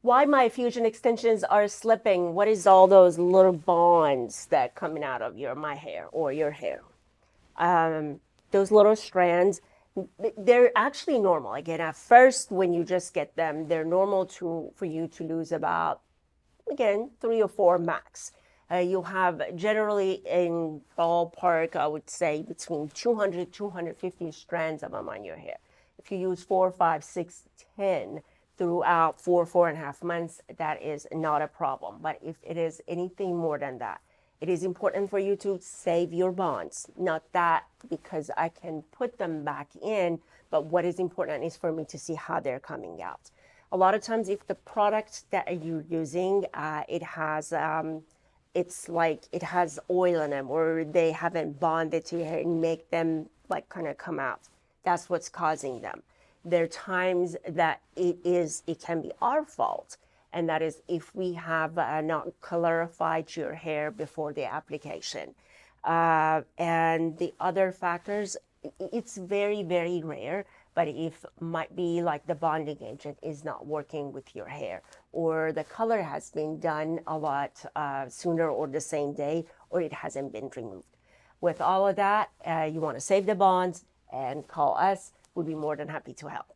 Why my fusion extensions are slipping? What is all those little bonds that coming out of my hair or your hair? Um, those little strands, they're actually normal. Again, at first, when you just get them, they're normal for you to lose about, again, 3 or 4 max. You'll have generally in ballpark, I would say between 200, 250 strands of them on your hair. If you use 4, 5, 6, 10 throughout 4.5 months, that is not a problem. But if it is anything more than that, it is important for you to save your bonds. Not that because I can put them back in, but what is important is for me to see how they're coming out. A lot of times, if the product that you're using, it's like it has oil in them, or they haven't bonded to your hair and make them like kind of come out. That's what's causing them. There are times that it can be our fault, and that is if we have not clarified your hair before the application. And the other factors, it's very, very rare, but if might be like the bonding agent is not working with your hair, or the color has been done a lot sooner or the same day, or it hasn't been removed. With all of that, you want to save the bonds and call us. We'd be more than happy to help.